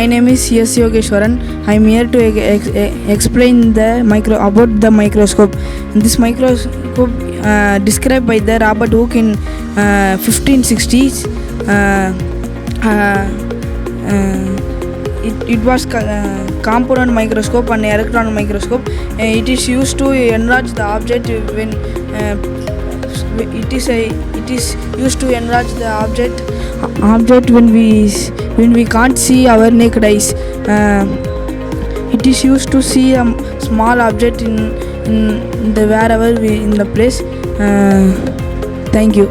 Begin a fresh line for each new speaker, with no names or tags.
My name is C.S. Yogeshwaran. I am here to explain about the microscope. This microscope described by the Robert Hooke in 1560s. It was compound microscope and electron microscope. It is used to enlarge the object when it is used to enlarge the object when we can't see our naked eyes. It is used to see a small object in the wherever we in the place. Thank you.